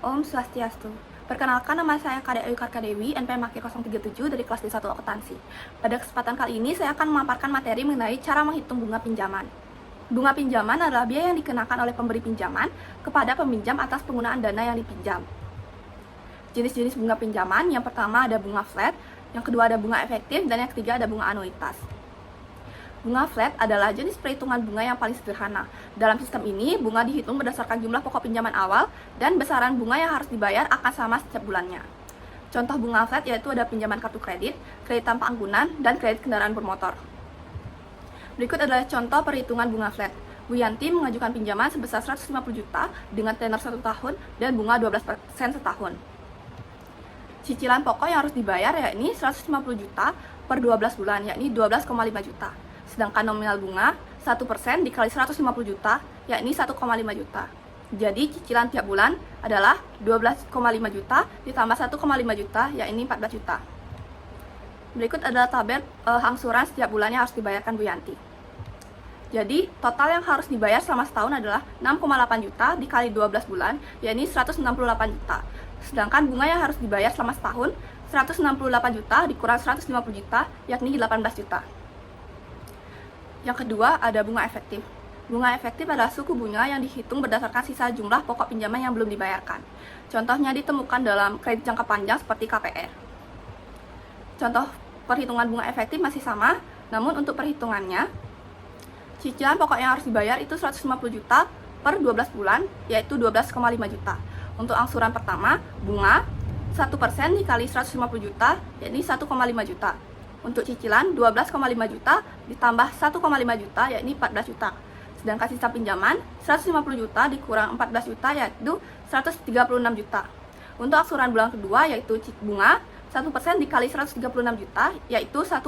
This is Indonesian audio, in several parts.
Om Swastiastu. Perkenalkan, nama saya Kak Ayu Karkadewi, NPM Maki 037 dari kelas D1 Akuntansi. Pada kesempatan kali ini, saya akan memaparkan materi mengenai cara menghitung bunga pinjaman. Bunga pinjaman adalah biaya yang dikenakan oleh pemberi pinjaman kepada peminjam atas penggunaan dana yang dipinjam. Jenis-jenis bunga pinjaman, yang pertama ada bunga flat, yang kedua ada bunga efektif, dan yang ketiga ada bunga anuitas. Bunga flat adalah jenis perhitungan bunga yang paling sederhana. Dalam sistem ini, bunga dihitung berdasarkan jumlah pokok pinjaman awal dan besaran bunga yang harus dibayar akan sama setiap bulannya. Contoh bunga flat yaitu ada pinjaman kartu kredit, kredit tanpa anggunan, dan kredit kendaraan bermotor. Berikut adalah contoh perhitungan bunga flat. Bu Yanti mengajukan pinjaman sebesar 150 juta dengan tenor 1 tahun dan bunga 12% setahun. Cicilan pokok yang harus dibayar yakni 150 juta per 12 bulan, yakni 12,5 juta. Sedangkan nominal bunga 1% dikali 150 juta, yakni 1,5 juta. Jadi cicilan tiap bulan adalah 12,5 juta ditambah 1,5 juta, yakni 14 juta. Berikut adalah tabel angsuran setiap bulannya harus dibayarkan Bu Yanti. Jadi total yang harus dibayar selama setahun adalah 6,8 juta dikali 12 bulan, yakni 168 juta. Sedangkan bunga yang harus dibayar selama setahun 168 juta dikurang 150 juta, yakni 18 juta. Yang kedua ada bunga efektif. Bunga efektif adalah suku bunga yang dihitung berdasarkan sisa jumlah pokok pinjaman yang belum dibayarkan. Contohnya ditemukan dalam kredit jangka panjang seperti KPR. Contoh perhitungan bunga efektif masih sama, namun untuk perhitungannya, cicilan pokok yang harus dibayar itu 150 juta per 12 bulan, yaitu 12,5 juta. Untuk angsuran pertama, bunga 1% dikali 150 juta, yakni 1,5 juta. Untuk cicilan 12,5 juta ditambah 1,5 juta, yakni 14 juta. Sedangkan sisa pinjaman 150 juta dikurang 14 juta, yaitu 136 juta. Untuk angsuran bulan kedua yaitu bunga 1% dikali 136 juta, yaitu 1,36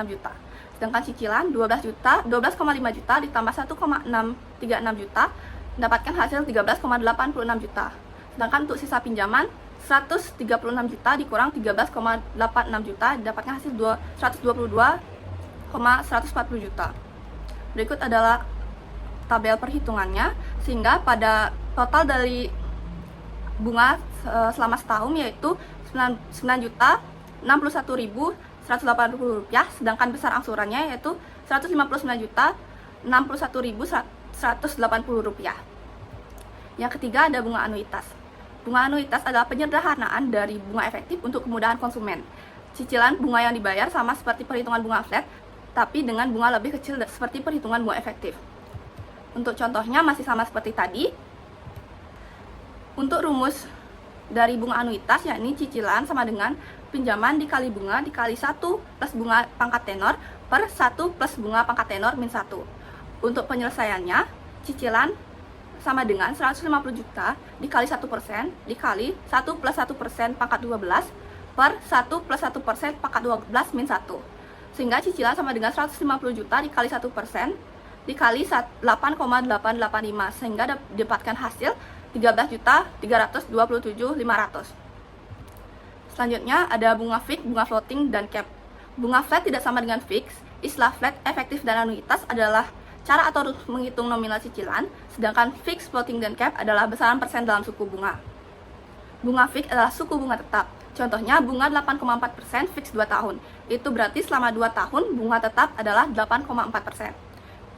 juta. Sedangkan cicilan 12,5 juta ditambah 1,636 juta mendapatkan hasil 13,86 juta. Sedangkan untuk sisa pinjaman 136 juta dikurang 13,86 juta dapatkan hasil 122,140 juta. Berikut adalah tabel perhitungannya, sehingga pada total dari bunga selama setahun yaitu 9 juta 61.180 rupiah, sedangkan besar angsurannya yaitu 159 juta 61.180 rupiah. Yang ketiga ada bunga anuitas. Bunga anuitas adalah penyederhanaan dari bunga efektif untuk kemudahan konsumen. Cicilan bunga yang dibayar sama seperti perhitungan bunga flat, tapi dengan bunga lebih kecil seperti perhitungan bunga efektif. Untuk contohnya masih sama seperti tadi. Untuk rumus dari bunga anuitas, yakni cicilan sama dengan pinjaman dikali bunga dikali 1 plus bunga pangkat tenor per 1 plus bunga pangkat tenor min 1. Untuk penyelesaiannya, cicilan sama dengan 150 juta dikali 1% dikali 1 plus 1% pangkat 12 per 1 plus 1% pangkat 12 min 1. Sehingga cicilan sama dengan 150 juta dikali 1% dikali 8,885, sehingga dapatkan hasil 13.327.500. Selanjutnya ada bunga fix, bunga floating, dan cap. Bunga flat tidak sama dengan fix. Istilah flat, efektif, dan anuitas adalah cara atau menghitung nominal cicilan, sedangkan fix, floating, dan cap adalah besaran persen dalam suku bunga. Bunga fix adalah suku bunga tetap. Contohnya bunga 8,4% fix 2 tahun. Itu berarti selama 2 tahun bunga tetap adalah 8,4%.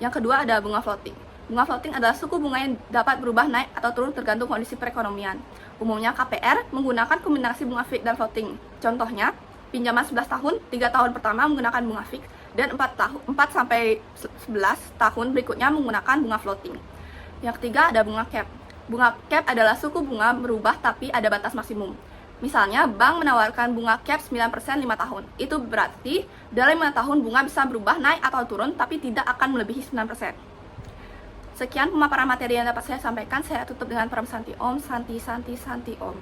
Yang kedua ada bunga floating. Bunga floating adalah suku bunga yang dapat berubah naik atau turun tergantung kondisi perekonomian. Umumnya KPR menggunakan kombinasi bunga fix dan floating. Contohnya, pinjaman 11 tahun, 3 tahun pertama menggunakan bunga fix, dan 4 sampai 11 tahun berikutnya menggunakan bunga floating. Yang ketiga ada bunga cap. Bunga cap adalah suku bunga berubah tapi ada batas maksimum. Misalnya, bank menawarkan bunga cap 9% 5 tahun. Itu berarti dalam 5 tahun bunga bisa berubah naik atau turun tapi tidak akan melebihi 9%. Sekian pemaparan materi yang dapat saya sampaikan. Saya tutup dengan peram Santi Om, Santi, Santi, Santi Om.